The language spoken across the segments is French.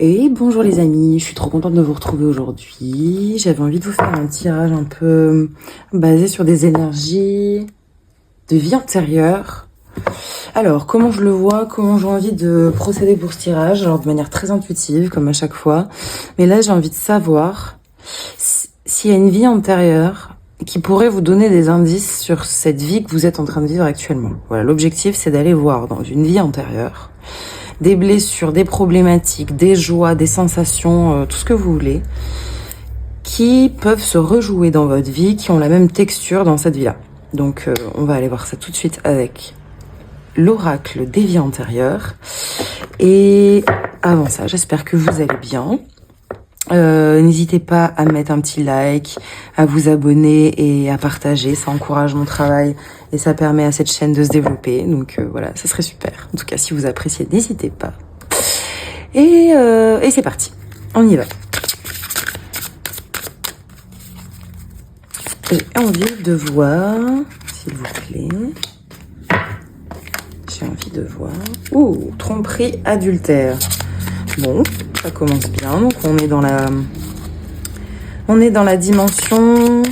Et bonjour les amis, je suis trop contente de vous retrouver aujourd'hui. J'avais envie de vous faire un tirage un peu basé sur des énergies de vie antérieure. Alors, comment je le vois, comment j'ai envie de procéder pour ce tirage? Alors, de manière très intuitive, comme à chaque fois. Mais là, j'ai envie de savoir s'il y a une vie antérieure qui pourrait vous donner des indices sur cette vie que vous êtes en train de vivre actuellement. Voilà, l'objectif, c'est d'aller voir dans une vie antérieure des blessures, des problématiques, des joies, des sensations, tout ce que vous voulez, qui peuvent se rejouer dans votre vie, qui ont la même texture dans cette vie-là. Donc, on va aller voir ça tout de suite avec l'oracle des vies antérieures. Et avant ça, j'espère que vous allez bien. N'hésitez pas à mettre un petit like, à vous abonner et à partager. Ça encourage mon travail et ça permet à cette chaîne de se développer. Donc voilà, ça serait super. En tout cas, si vous appréciez, n'hésitez pas. Et c'est parti. On y va. J'ai envie de voir, s'il vous plaît. J'ai envie de voir. Ouh, tromperie adultère. Bon, ça commence bien. Donc on est dans la dimension.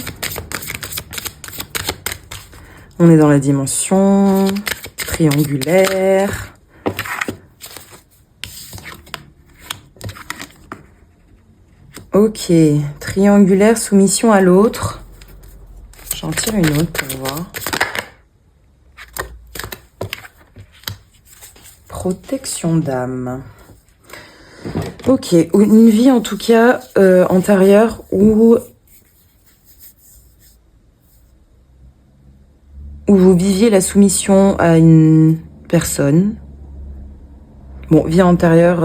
On est dans la dimension triangulaire. Ok, triangulaire, soumission à l'autre. J'en tire une autre pour voir. Protection d'âme. Ok, une vie en tout cas antérieure où vous viviez la soumission à une personne. Bon, vie antérieure,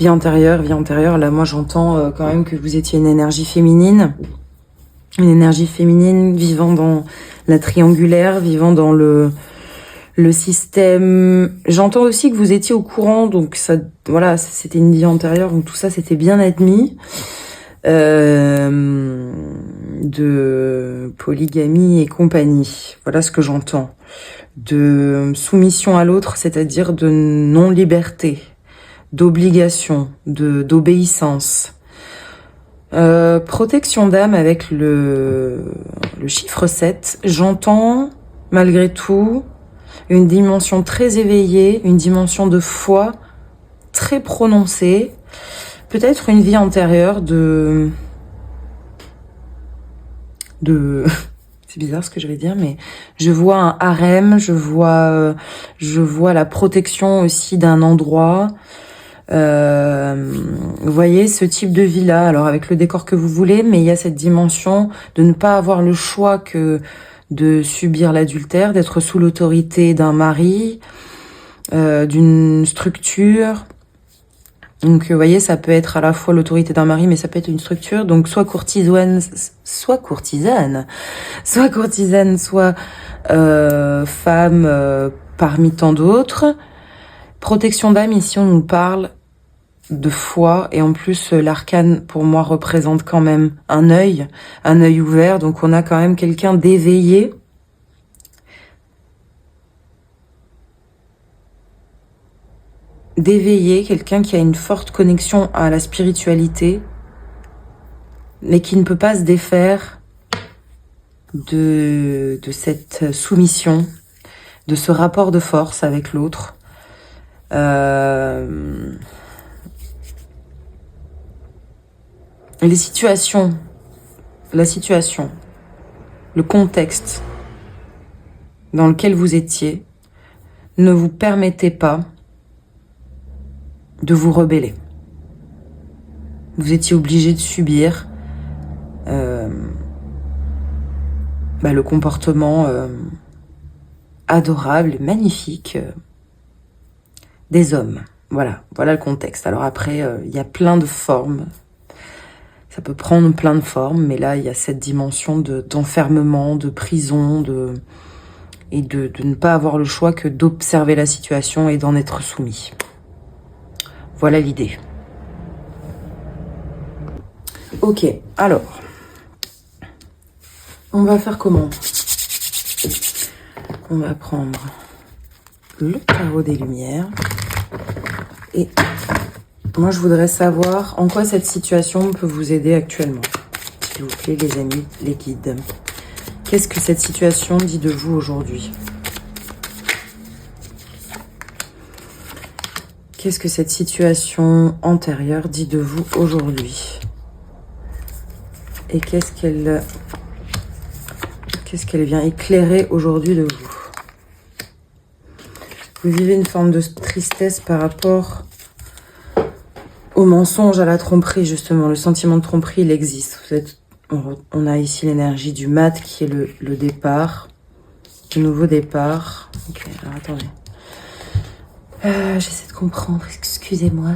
là moi j'entends quand même que vous étiez une énergie féminine vivant dans la triangulaire, vivant dans le système. J'entends aussi que vous étiez au courant, donc ça, voilà, c'était une vie antérieure, donc tout ça c'était bien admis, de polygamie et compagnie. Voilà ce que j'entends. De soumission à l'autre, c'est-à-dire de non-liberté, d'obligation, d'obéissance. Protection d'âme avec le chiffre 7. J'entends, malgré tout, une dimension très éveillée, une dimension de foi très prononcée. Peut-être une vie antérieure de c'est bizarre ce que je vais dire, mais je vois un harem, je vois la protection aussi d'un endroit. Vous voyez ce type de vie-là, alors avec le décor que vous voulez, mais il y a cette dimension de ne pas avoir le choix que de subir l'adultère, d'être sous l'autorité d'un mari, d'une structure. Donc, vous voyez, ça peut être à la fois l'autorité d'un mari, mais ça peut être une structure. Donc, soit courtisane, soit femme parmi tant d'autres. Protection d'âme, ici, on nous parle de foi. Et en plus, l'arcane, pour moi, représente quand même un œil ouvert. Donc, on a quand même quelqu'un d'éveillé. Quelqu'un qui a une forte connexion à la spiritualité, mais qui ne peut pas se défaire de cette soumission, de ce rapport de force avec l'autre. La situation, le contexte dans lequel vous étiez ne vous permettait pas de vous rebeller. Vous étiez obligé de subir le comportement adorable, magnifique des hommes. Voilà le contexte. Alors après, il y a plein de formes. Ça peut prendre plein de formes, mais là, il y a cette dimension d'enfermement, de prison, et de ne pas avoir le choix que d'observer la situation et d'en être soumis. Voilà l'idée. Ok, alors, on va faire comment? On va prendre le tarot des lumières et Moi, je voudrais savoir en quoi cette situation peut vous aider actuellement. S'il vous plaît, les amis, les guides. Qu'est-ce que cette situation dit de vous aujourd'hui? Qu'est-ce que cette situation antérieure dit de vous aujourd'hui? Et qu'est-ce qu'elle vient éclairer aujourd'hui de vous? Vous vivez une forme de tristesse par rapport au mensonge, à la tromperie, justement. Le sentiment de tromperie, il existe. On a ici l'énergie du mat qui est le départ, le nouveau départ. Ok, alors attendez. J'essaie de comprendre, excusez-moi.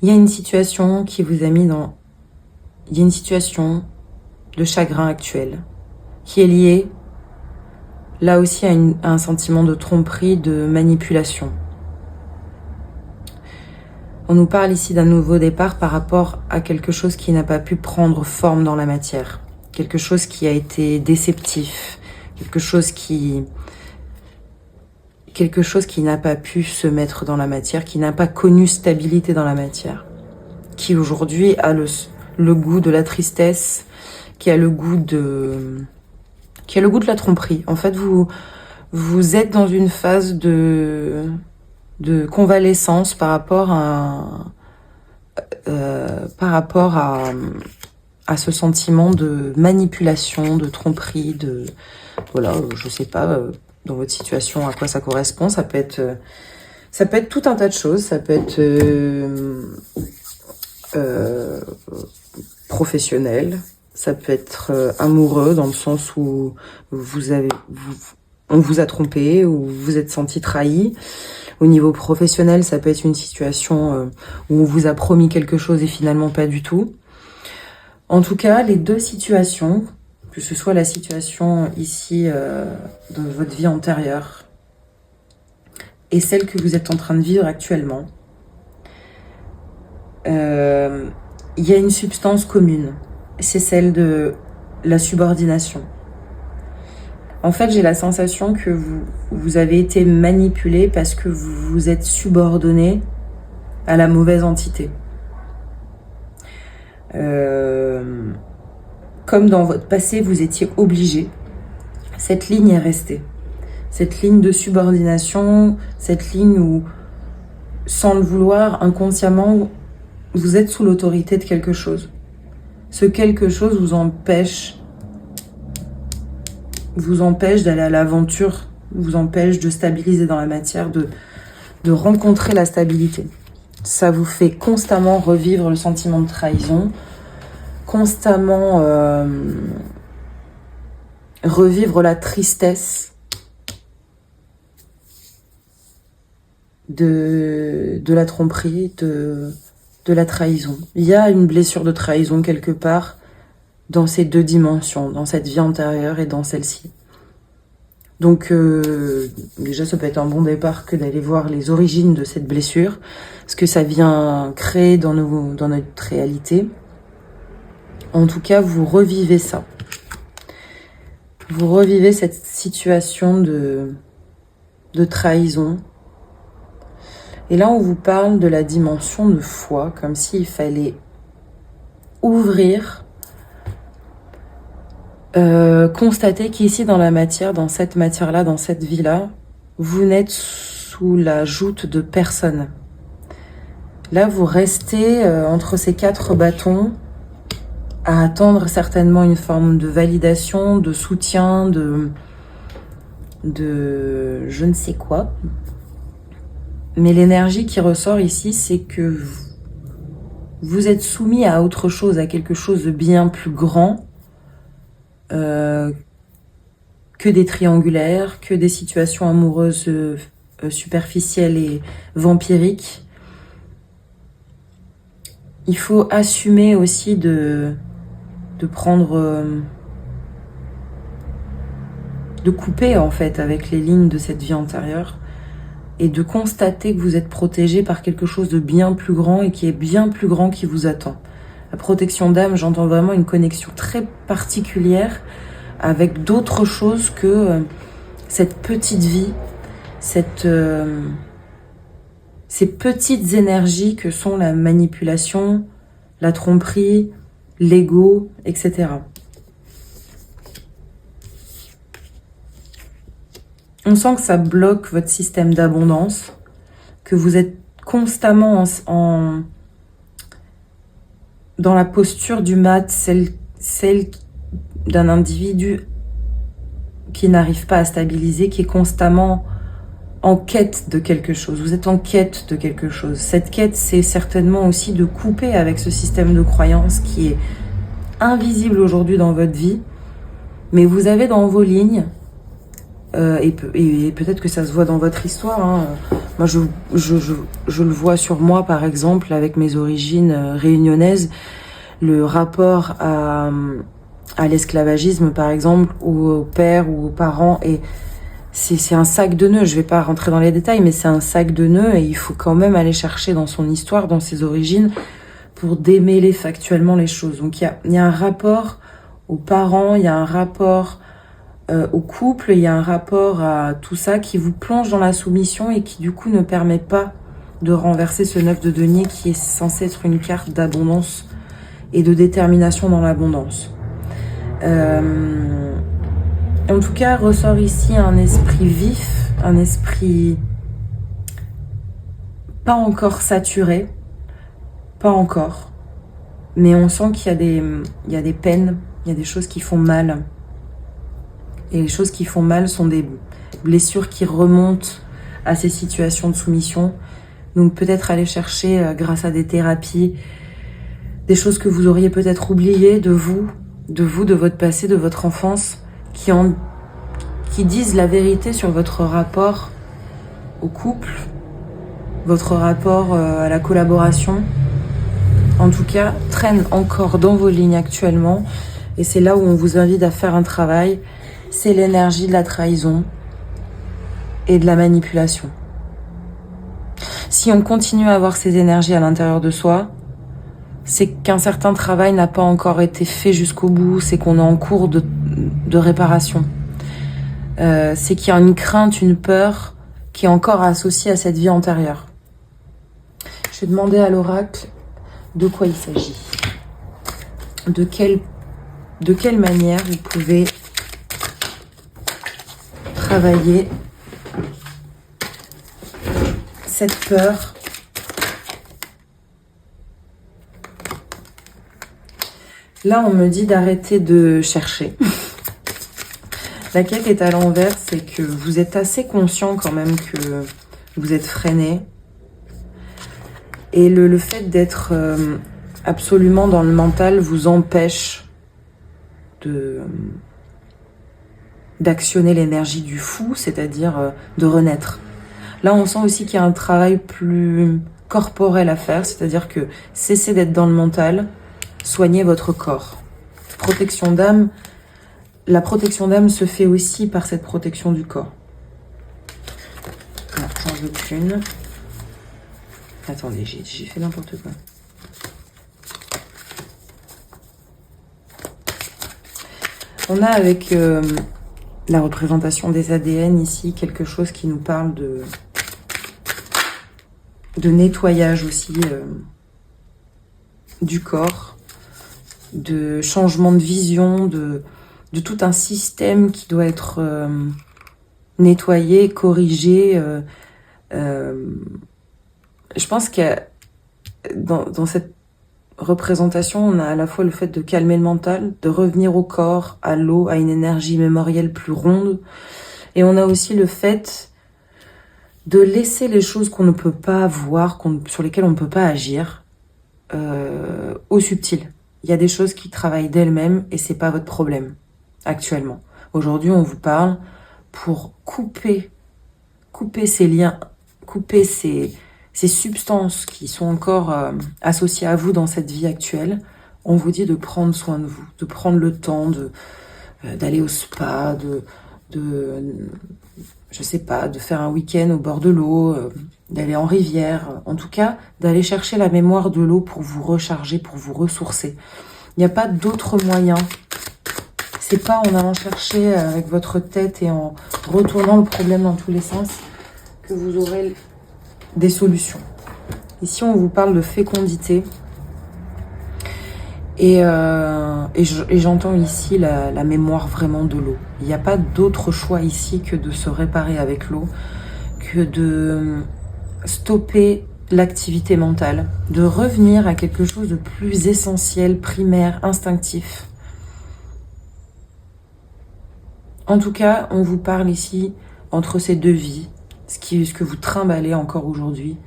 Il y a une situation qui vous a mis dans... Il y a une situation de chagrin actuel qui est liée, là aussi, à un sentiment de tromperie, de manipulation. On nous parle ici d'un nouveau départ par rapport à quelque chose qui n'a pas pu prendre forme dans la matière. Quelque chose qui a été déceptif. Quelque chose qui n'a pas pu se mettre dans la matière, qui n'a pas connu stabilité dans la matière. Qui aujourd'hui a le goût de la tristesse, qui a le goût de la tromperie. En fait, vous êtes dans une phase de convalescence par rapport à ce sentiment de manipulation, de tromperie, voilà, je sais pas dans votre situation à quoi ça correspond. Ça peut être tout un tas de choses. Ça peut être professionnel, ça peut être amoureux dans le sens où on vous a trompé ou vous vous êtes senti trahi. Au niveau professionnel, ça peut être une situation où on vous a promis quelque chose et finalement pas du tout. En tout cas, les deux situations, que ce soit la situation ici de votre vie antérieure et celle que vous êtes en train de vivre actuellement, il y a une substance commune. C'est celle de la subordination. En fait, j'ai la sensation que vous avez été manipulé parce que vous vous êtes subordonné à la mauvaise entité. Comme dans votre passé, vous étiez obligé. Cette ligne est restée. Cette ligne de subordination, cette ligne où, sans le vouloir, inconsciemment, vous êtes sous l'autorité de quelque chose. Ce quelque chose vous empêche d'aller à l'aventure, vous empêche de stabiliser dans la matière, de rencontrer la stabilité. Ça vous fait constamment revivre le sentiment de trahison, constamment revivre la tristesse de la tromperie, de la trahison. Il y a une blessure de trahison quelque part dans ces deux dimensions, dans cette vie antérieure et dans celle-ci. Donc déjà, ça peut être un bon départ que d'aller voir les origines de cette blessure, ce que ça vient créer dans notre réalité. En tout cas, vous revivez ça. Vous revivez cette situation de trahison. Et là, on vous parle de la dimension de foi, comme s'il fallait ouvrir, constater qu'ici, dans la matière, dans cette matière-là, dans cette vie-là, vous n'êtes sous la joute de personne. Là, vous restez entre ces quatre bâtons à attendre certainement une forme de validation, de soutien, de je ne sais quoi. Mais l'énergie qui ressort ici, c'est que vous êtes soumis à autre chose, à quelque chose de bien plus grand que des triangulaires, que des situations amoureuses superficielles et vampiriques. Il faut assumer aussi de prendre... de couper en fait avec les lignes de cette vie antérieure et de constater que vous êtes protégé par quelque chose de bien plus grand et qui est bien plus grand qui vous attend. La protection d'âme, j'entends vraiment une connexion très particulière avec d'autres choses que cette petite vie, cette ces petites énergies que sont la manipulation, la tromperie, l'ego, etc. On sent que ça bloque votre système d'abondance, que vous êtes constamment dans la posture du mat, celle d'un individu qui n'arrive pas à stabiliser, qui est constamment en quête de quelque chose. Vous êtes en quête de quelque chose. Cette quête, c'est certainement aussi de couper avec ce système de croyance qui est invisible aujourd'hui dans votre vie, mais vous avez dans vos lignes, et peut-être que ça se voit dans votre histoire, hein. Moi, je le vois sur moi, par exemple, avec mes origines réunionnaises, le rapport à l'esclavagisme, par exemple, ou au père ou aux parents, et c'est un sac de nœuds. Je vais pas rentrer dans les détails, mais c'est un sac de nœuds, et il faut quand même aller chercher dans son histoire, dans ses origines, pour démêler factuellement les choses. Donc il y a un rapport aux parents, il y a un rapport au couple, il y a un rapport à tout ça qui vous plonge dans la soumission et qui du coup ne permet pas de renverser ce 9 de denier qui est censé être une carte d'abondance et de détermination dans l'abondance. En tout cas, ressort ici un esprit vif, un esprit pas encore saturé, pas encore, mais on sent qu'il y a des peines, il y a des choses qui font mal. Et les choses qui font mal sont des blessures qui remontent à ces situations de soumission. Donc peut-être aller chercher, grâce à des thérapies, des choses que vous auriez peut-être oubliées de vous, de votre passé, de votre enfance, qui disent la vérité sur votre rapport au couple, votre rapport à la collaboration. En tout cas, traînent encore dans vos lignes actuellement. Et c'est là où on vous invite à faire un travail. C'est l'énergie de la trahison et de la manipulation. Si on continue à avoir ces énergies à l'intérieur de soi, c'est qu'un certain travail n'a pas encore été fait jusqu'au bout, c'est qu'on est en cours de réparation. C'est qu'il y a une crainte, une peur qui est encore associée à cette vie antérieure. Je vais demander à l'oracle de quoi il s'agit. De quelle manière vous pouvez travailler cette peur. Là, on me dit d'arrêter de chercher. La quête est à l'envers, c'est que vous êtes assez conscient quand même que vous êtes freiné. Et le fait d'être absolument dans le mental vous empêche d'actionner l'énergie du fou, c'est-à-dire de renaître. Là, on sent aussi qu'il y a un travail plus corporel à faire, c'est-à-dire que cessez d'être dans le mental, soignez votre corps. Protection d'âme, la protection d'âme se fait aussi par cette protection du corps. Alors, j'en veux qu'une. Attendez, j'ai fait n'importe quoi. On a avec la représentation des ADN ici quelque chose qui nous parle de nettoyage aussi du corps, de changement de vision, de tout un système qui doit être nettoyé, corrigé. Je pense que dans cette représentation, on a à la fois le fait de calmer le mental, de revenir au corps, à l'eau, à une énergie mémorielle plus ronde. Et on a aussi le fait de laisser les choses qu'on ne peut pas voir, sur lesquelles on ne peut pas agir, au subtil. Il y a des choses qui travaillent d'elles-mêmes et c'est pas votre problème actuellement. Aujourd'hui, on vous parle pour couper ces liens, couper ces substances qui sont encore associées à vous dans cette vie actuelle. On vous dit de prendre soin de vous, de prendre le temps d'aller au spa, je sais pas, de faire un week-end au bord de l'eau, d'aller en rivière, en tout cas, d'aller chercher la mémoire de l'eau pour vous recharger, pour vous ressourcer. Il n'y a pas d'autre moyen. C'est pas en allant chercher avec votre tête et en retournant le problème dans tous les sens que vous aurez des solutions. Ici, on vous parle de fécondité. Et j'entends ici la mémoire vraiment de l'eau. Il n'y a pas d'autre choix ici que de se réparer avec l'eau, que de stopper l'activité mentale, de revenir à quelque chose de plus essentiel, primaire, instinctif. En tout cas, on vous parle ici entre ces deux vies, ce que vous trimballez encore aujourd'hui.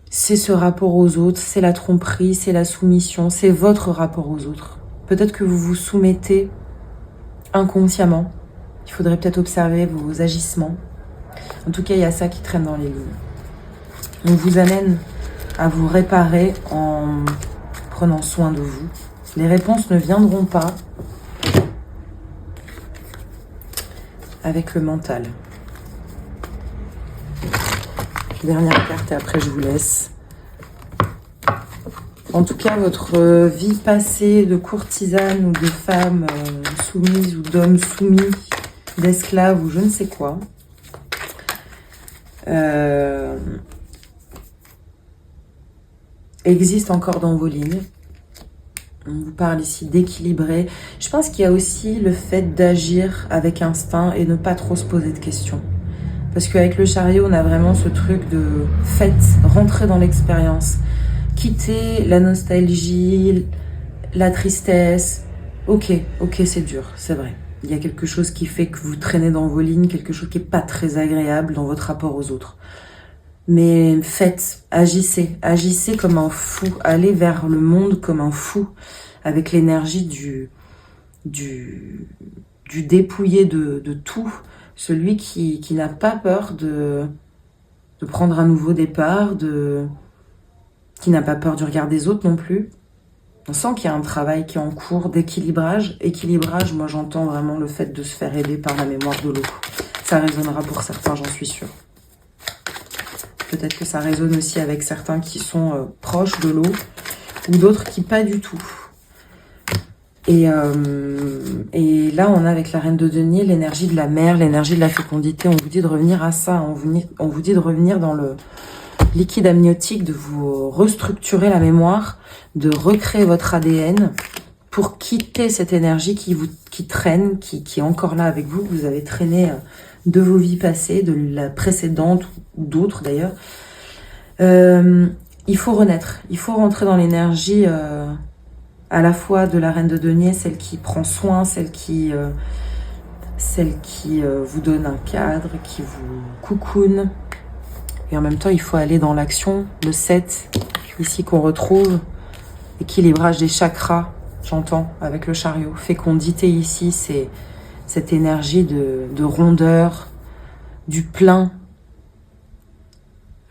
C'est ce rapport aux autres, c'est la tromperie, c'est la soumission, c'est votre rapport aux autres. Peut-être que vous vous soumettez inconsciemment. Il faudrait peut-être observer vos agissements. En tout cas, il y a ça qui traîne dans les lignes. On vous amène à vous réparer en prenant soin de vous. Les réponses ne viendront pas avec le mental. Dernière carte et après je vous laisse. En tout cas, votre vie passée de courtisane ou de femme soumise ou d'homme soumis, d'esclave ou je ne sais quoi, existe encore dans vos lignes. On vous parle ici d'équilibrer. Je pense qu'il y a aussi le fait d'agir avec instinct et ne pas trop se poser de questions. Parce qu'avec le chariot, on a vraiment ce truc de faites, rentrer dans l'expérience. Quitter la nostalgie, la tristesse. Ok, c'est dur, c'est vrai. Il y a quelque chose qui fait que vous traînez dans vos lignes, quelque chose qui n'est pas très agréable dans votre rapport aux autres. Mais faites, agissez comme un fou. Allez vers le monde comme un fou, avec l'énergie du dépouillé de tout. Celui qui n'a pas peur de prendre un nouveau départ, qui n'a pas peur du regard des autres non plus. On sent qu'il y a un travail qui est en cours d'équilibrage. Équilibrage, moi j'entends vraiment le fait de se faire aider par la mémoire de l'eau. Ça résonnera pour certains, j'en suis sûre. Peut-être que ça résonne aussi avec certains qui sont proches de l'eau ou d'autres qui pas du tout. Et là, on a avec la reine de denier l'énergie de la mer, l'énergie de la fécondité. On vous dit de revenir à ça. On vous dit de revenir dans le liquide amniotique, de vous restructurer la mémoire, de recréer votre ADN pour quitter cette énergie qui traîne, qui est encore là avec vous. Vous avez traîné de vos vies passées, de la précédente ou d'autres d'ailleurs. Il faut renaître. Il faut rentrer dans l'énergie à la fois de la reine de denier, celle qui prend soin, celle qui vous donne un cadre, qui vous coucoune. Et en même temps, il faut aller dans l'action. Le 7, ici qu'on retrouve. Équilibrage des chakras, j'entends, avec le chariot. Fécondité ici, c'est cette énergie de rondeur, du plein.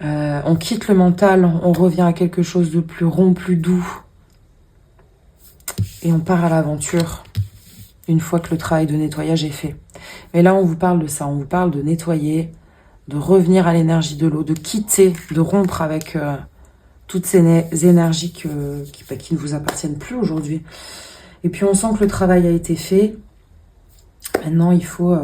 On quitte le mental, on revient à quelque chose de plus rond, plus doux. Et on part à l'aventure une fois que le travail de nettoyage est fait. Mais là, on vous parle de ça, on vous parle de nettoyer, de revenir à l'énergie de l'eau, de quitter, de rompre avec toutes ces énergies qui ne vous appartiennent plus aujourd'hui. Et puis, on sent que le travail a été fait. Maintenant, il faut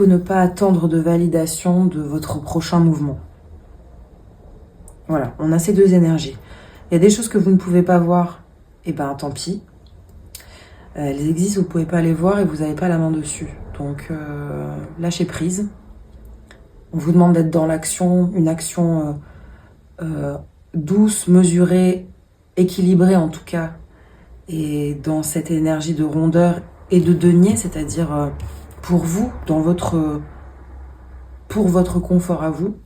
ne pas attendre de validation de votre prochain mouvement. Voilà, on a ces deux énergies. Il y a des choses que vous ne pouvez pas voir, et ben tant pis. Elles existent, vous ne pouvez pas les voir et vous n'avez pas la main dessus. Donc, lâchez prise. On vous demande d'être dans l'action, une action douce, mesurée, équilibrée en tout cas, et dans cette énergie de rondeur et de denier, c'est-à-dire pour vous, pour votre confort à vous.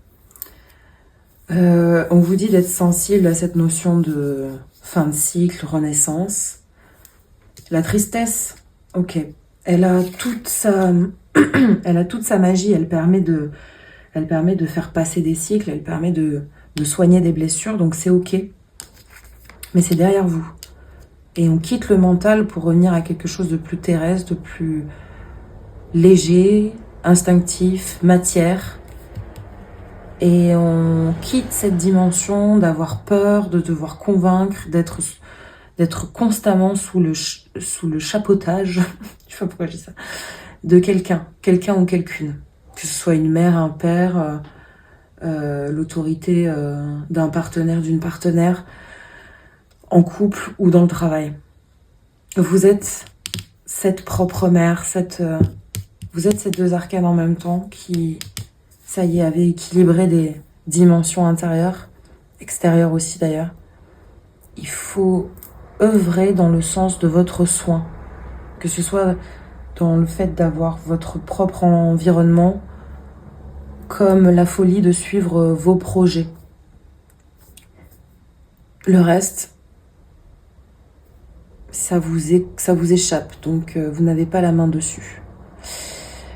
On vous dit d'être sensible à cette notion de fin de cycle, renaissance. La tristesse, ok, elle a toute sa magie, elle permet de faire passer des cycles, elle permet de soigner des blessures, donc c'est ok. Mais c'est derrière vous. Et on quitte le mental pour revenir à quelque chose de plus terrestre, de plus léger, instinctif, matière. Et on quitte cette dimension d'avoir peur, de devoir convaincre, d'être constamment sous le chapeautage, je sais pas pourquoi je dis ça, de quelqu'un ou quelqu'une. Que ce soit une mère, un père, l'autorité d'un partenaire, d'une partenaire, en couple ou dans le travail. Vous êtes cette propre mère, vous êtes ces deux arcanes en même temps qui, ça y est, avaient équilibré des dimensions intérieures, extérieures aussi d'ailleurs. Il faut œuvrer dans le sens de votre soin, que ce soit dans le fait d'avoir votre propre environnement, comme la folie de suivre vos projets. Le reste, ça vous échappe, donc vous n'avez pas la main dessus.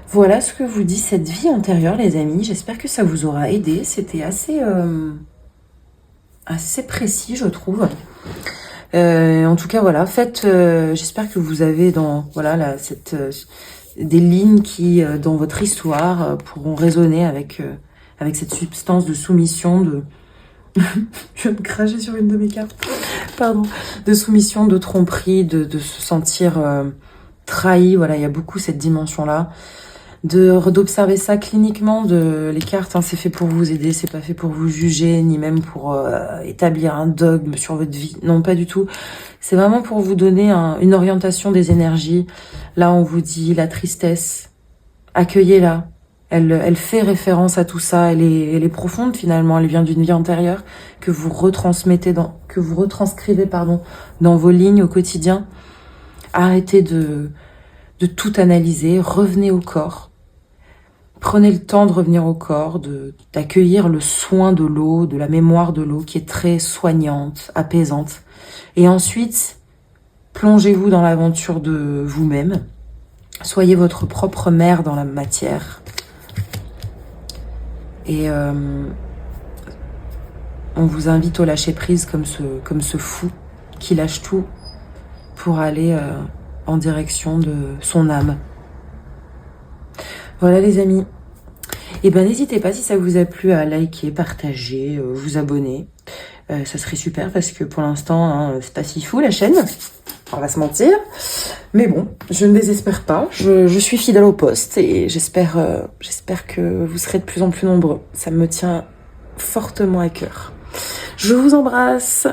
Voilà ce que vous dit cette vie antérieure, les amis. J'espère que ça vous aura aidé. C'était assez précis, je trouve. En tout cas, voilà. J'espère que vous avez des lignes qui, dans votre histoire, pourront résonner avec cette substance de soumission, je viens de cracher sur une de mes cartes. Pardon. De soumission, de tromperie, de se sentir trahi. Voilà, il y a beaucoup cette dimension-là. D'observer ça cliniquement, les cartes, hein, c'est fait pour vous aider, c'est pas fait pour vous juger, ni même pour établir un dogme sur votre vie. Non, pas du tout. C'est vraiment pour vous donner une orientation des énergies. Là, on vous dit la tristesse. Accueillez-la. Elle fait référence à tout ça. Elle est profonde finalement. Elle vient d'une vie antérieure que vous retranscrivez, dans vos lignes au quotidien. Arrêtez de tout analyser. Revenez au corps. Prenez le temps de revenir au corps, d'accueillir le soin de l'eau, de la mémoire de l'eau qui est très soignante, apaisante. Et ensuite, plongez-vous dans l'aventure de vous-même. Soyez votre propre mère dans la matière. Et on vous invite au lâcher-prise comme ce fou qui lâche tout pour aller en direction de son âme. Voilà les amis. Et ben n'hésitez pas si ça vous a plu à liker, partager, vous abonner. Ça serait super parce que pour l'instant, hein, c'est pas si fou la chaîne. On va se mentir. Mais bon, je ne désespère pas. Je suis fidèle au poste et j'espère que vous serez de plus en plus nombreux. Ça me tient fortement à cœur. Je vous embrasse.